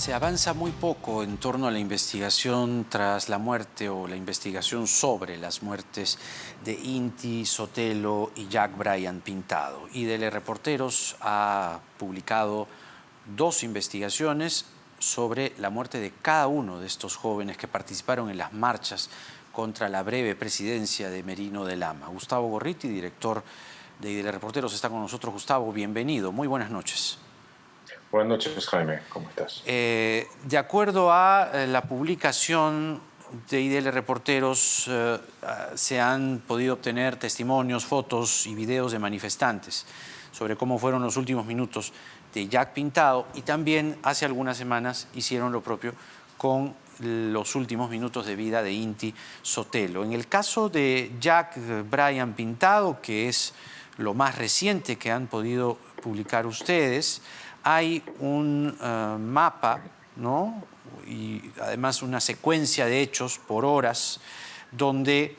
Se avanza muy poco en torno a la investigación tras la muerte o la investigación sobre las muertes de Inti Sotelo y Jack Bryan Pintado. IDL Reporteros ha publicado dos investigaciones sobre la muerte de cada uno de estos jóvenes que participaron en las marchas contra la breve presidencia de Merino de Lama. Gustavo Gorriti, director de IDL Reporteros, está con nosotros. Gustavo, bienvenido. Muy buenas noches. Buenas noches, Jaime. ¿Cómo estás? De acuerdo a la publicación de IDL Reporteros, se han podido obtener testimonios, fotos y videos de manifestantes sobre cómo fueron los últimos minutos de Jack Pintado, y también hace algunas semanas hicieron lo propio con los últimos minutos de vida de Inti Sotelo. En el caso de Jack Bryan Pintado, que es lo más reciente que han podido publicar ustedes, hay un mapa, ¿no? Y además una secuencia de hechos por horas, donde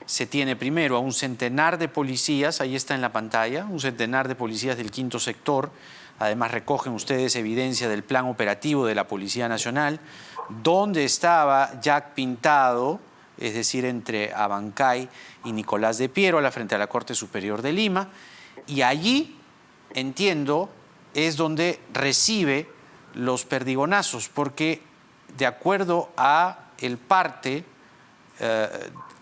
se tiene primero a un centenar de policías, ahí está en la pantalla, un centenar de policías del quinto sector. Además recogen ustedes evidencia del plan operativo de la Policía Nacional, donde estaba Jack Pintado, es decir, entre Abancay y Nicolás de Piérola, frente a la Corte Superior de Lima, y allí, entiendo, es donde recibe los perdigonazos, porque de acuerdo a el parte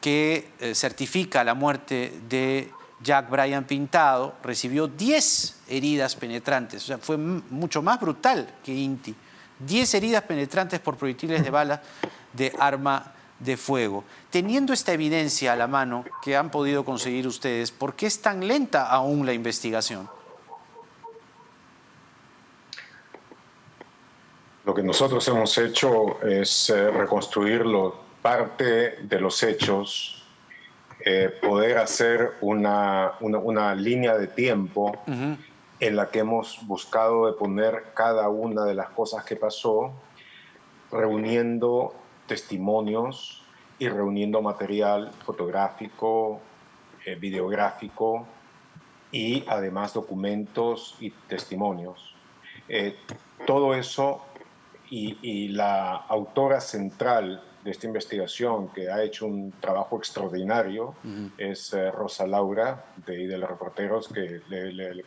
que certifica la muerte de Jack Bryan Pintado, recibió 10 heridas penetrantes, o sea, fue mucho más brutal que Inti. 10 heridas penetrantes por proyectiles de bala de arma de fuego. Teniendo esta evidencia a la mano que han podido conseguir ustedes, ¿por qué es tan lenta aún la investigación? Lo que nosotros hemos hecho es reconstruir parte de los hechos, poder hacer una línea de tiempo en la que hemos buscado de poner cada una de las cosas que pasó, reuniendo testimonios y reuniendo material fotográfico, videográfico y además documentos y testimonios. Todo eso y la autora central de esta investigación, que ha hecho un trabajo extraordinario, es Rosa Laura, de los Reporteros, que le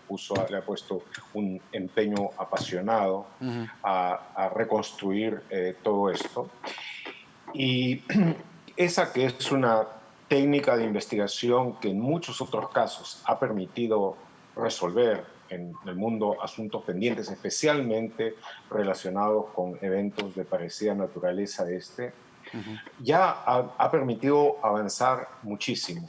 ha puesto un empeño apasionado a reconstruir todo esto. Y esa que es una técnica de investigación que en muchos otros casos ha permitido resolver en el mundo asuntos pendientes, especialmente relacionados con eventos de parecida naturaleza a este, ya ha permitido avanzar muchísimo.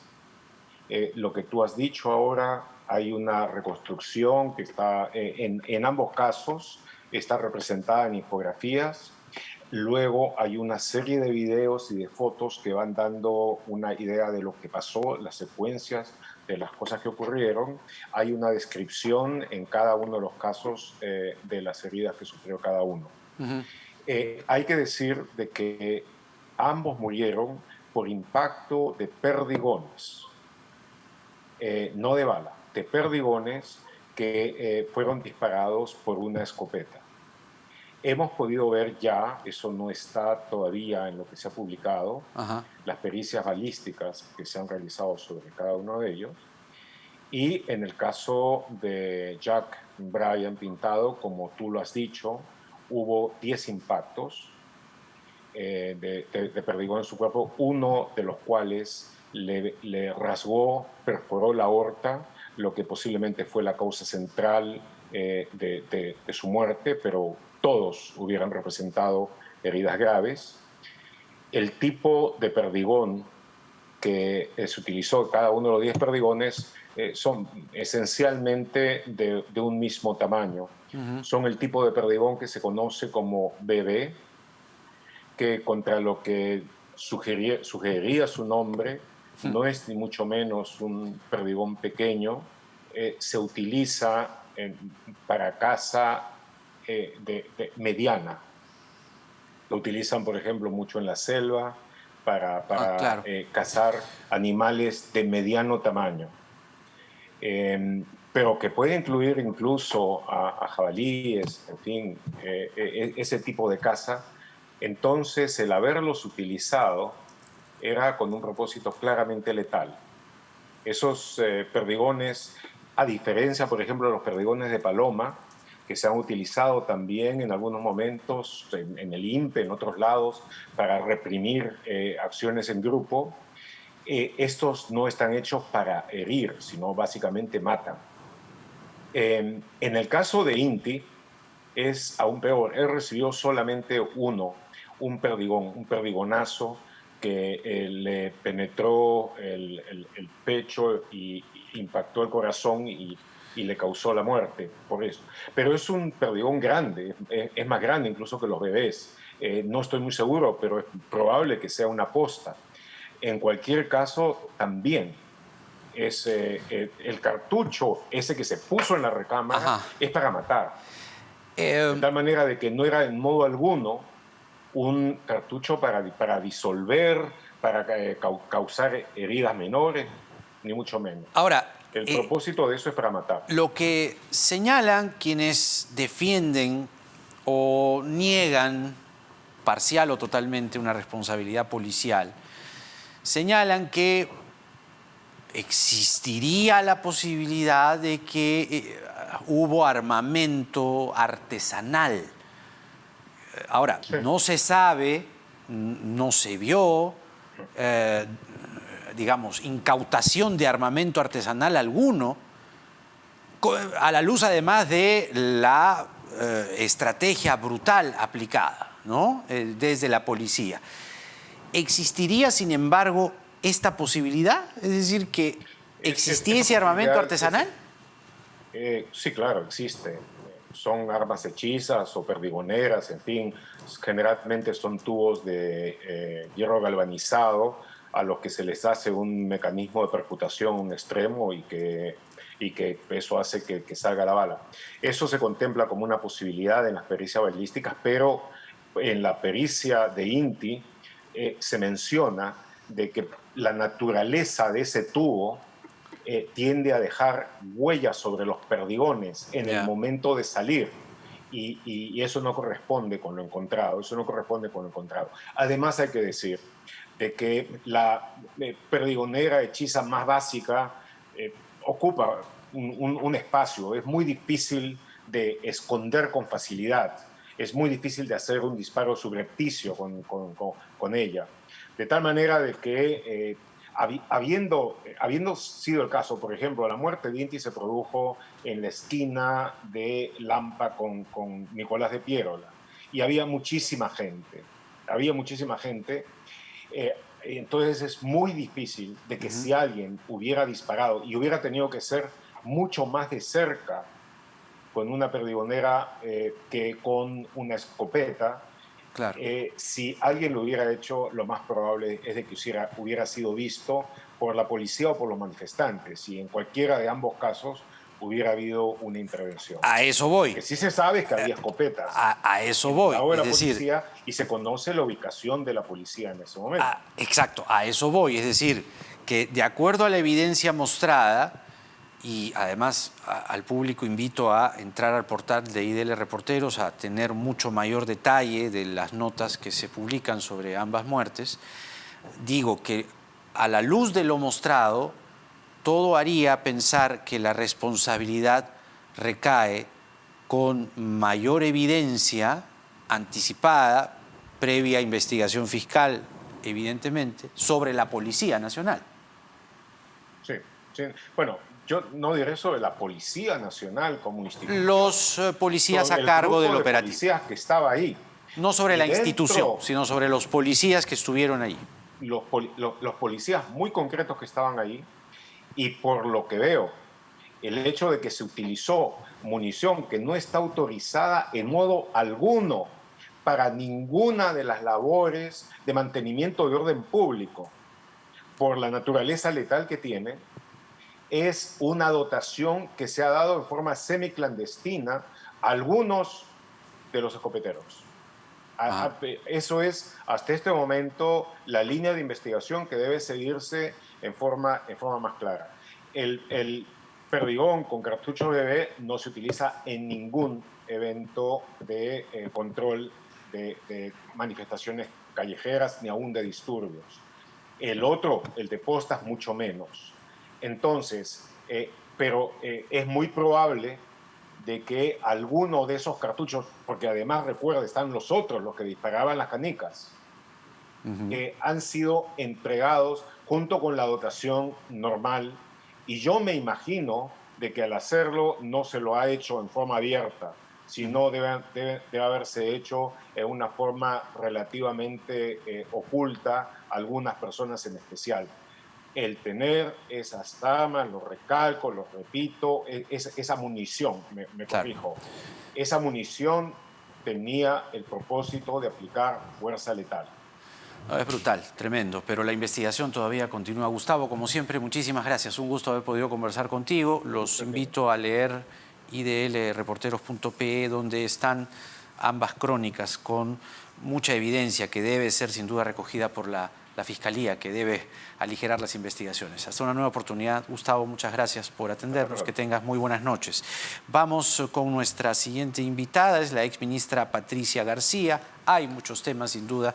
Lo que tú has dicho ahora, hay una reconstrucción que está, en ambos casos, está representada en infografías. Luego hay una serie de videos y de fotos que van dando una idea de lo que pasó, las secuencias de las cosas que ocurrieron. Hay una descripción en cada uno de los casos de las heridas que sufrió cada uno. Hay que decir de que ambos murieron por impacto de perdigones, no de bala, de perdigones que fueron disparados por una escopeta. Hemos podido ver ya, eso no está todavía en lo que se ha publicado, las pericias balísticas que se han realizado sobre cada uno de ellos. Y en el caso de Jack Bryan Pintado, como tú lo has dicho, hubo 10 impactos de perdigón en su cuerpo, uno de los cuales le rasgó, perforó la aorta, lo que posiblemente fue la causa central de su muerte, pero todos hubieran representado heridas graves. El tipo de perdigón que se utilizó, cada uno de los 10 perdigones, son esencialmente de un mismo tamaño. Son el tipo de perdigón que se conoce como BB, que contra lo que sugeriría su nombre, no es ni mucho menos un perdigón pequeño, se utiliza para caza mediana. Lo utilizan, por ejemplo, mucho en la selva para claro. cazar animales de mediano tamaño. pero que puede incluir incluso a jabalíes, en fin, ese tipo de caza, entonces el haberlos utilizado era con un propósito claramente letal. Esos perdigones, a diferencia, por ejemplo, de los perdigones de paloma, que se han utilizado también en algunos momentos en el INPE, en otros lados, para reprimir acciones en grupo, estos no están hechos para herir, sino básicamente matan. En el caso de Inti es aún peor. Él recibió solamente un perdigón, un perdigonazo que le penetró el pecho y impactó el corazón y le causó la muerte por eso. Pero es un perdigón grande, es más grande incluso que los bebés. No estoy muy seguro, pero es probable que sea una posta. En cualquier caso, también es el cartucho ese que se puso en la recámara. Ajá. Es para matar. De tal manera de que no era en modo alguno un cartucho para disolver, para causar heridas menores, ni mucho menos. Ahora, el propósito de eso es para matar. Lo que señalan quienes defienden o niegan parcial o totalmente una responsabilidad policial, señalan que existiría la posibilidad de que hubo armamento artesanal. Ahora, sí, no se sabe, no se vio, digamos, incautación de armamento artesanal alguno, a la luz además de la estrategia brutal aplicada, ¿no? Desde la policía. ¿Existiría, sin embargo, esta posibilidad? Es decir, que existiese armamento artesanal. Sí, claro, existe. Son armas hechizas o perdigoneras, en fin, generalmente son tubos de hierro galvanizado a los que se les hace un mecanismo de percutación, un extremo, y que eso hace que salga la bala. Eso se contempla como una posibilidad en las pericias balísticas, pero en la pericia de INTI se menciona de que la naturaleza de ese tubo tiende a dejar huellas sobre los perdigones en el momento de salir, y eso no corresponde con lo encontrado, Además hay que decir de que la perdigonera hechiza más básica ocupa un espacio, es muy difícil de esconder con facilidad, es muy difícil de hacer un disparo subrepticio con ella, de tal manera de que habiendo sido el caso, por ejemplo, la muerte de Inti se produjo en la esquina de Lampa con Nicolás de Piérola, y había muchísima gente, entonces es muy difícil de que si alguien hubiera disparado y hubiera tenido que ser mucho más de cerca con una perdigonera que con una escopeta. Claro. Si alguien lo hubiera hecho, lo más probable es de que hubiera sido visto por la policía o por los manifestantes, y en cualquiera de ambos casos hubiera habido una intervención. A eso voy. Lo que sí se sabe es que había escopetas. A eso voy. Es decir, y se conoce la ubicación de la policía en ese momento. Exacto, a eso voy. Es decir, que de acuerdo a la evidencia mostrada, y además al público invito a entrar al portal de IDL Reporteros a tener mucho mayor detalle de las notas que se publican sobre ambas muertes, digo que a la luz de lo mostrado, todo haría pensar que la responsabilidad recae con mayor evidencia anticipada, previa investigación fiscal, evidentemente, sobre la Policía Nacional. Sí, sí. Bueno, yo no diré sobre la Policía Nacional como institución. Los policías a cargo del operativo. Los policías que estaba ahí. No sobre la institución, sino sobre los policías que estuvieron ahí. Los policías muy concretos que estaban ahí, y por lo que veo, el hecho de que se utilizó munición que no está autorizada en modo alguno para ninguna de las labores de mantenimiento de orden público, por la naturaleza letal que tiene, es una dotación que se ha dado en forma semiclandestina a algunos de los escopeteros. Eso es, hasta este momento, la línea de investigación que debe seguirse en forma más clara. perdigón con cartucho bebé no se utiliza en ningún evento de control de manifestaciones callejeras ni aún de disturbios. El otro, el de postas, mucho menos. Entonces, pero es muy probable de que alguno de esos cartuchos, porque además recuerda, están los otros, los que disparaban las canicas, han sido entregados junto con la dotación normal, y yo me imagino de que al hacerlo no se lo ha hecho en forma abierta, sino debe haberse hecho en una forma relativamente oculta a algunas personas en especial. El tener esas armas, lo recalco, lo repito, esa munición, me corrijo, esa munición tenía el propósito de aplicar fuerza letal. No, es brutal, tremendo, pero la investigación todavía continúa. Gustavo, como siempre, muchísimas gracias. Un gusto haber podido conversar contigo. Los invito a leer idlreporteros.pe, donde están ambas crónicas con mucha evidencia que debe ser sin duda recogida por la Fiscalía, que debe aligerar las investigaciones. Hasta una nueva oportunidad. Gustavo, muchas gracias por atendernos. Que tengas muy buenas noches. Vamos con nuestra siguiente invitada, es la exministra Patricia García. Hay muchos temas, sin duda,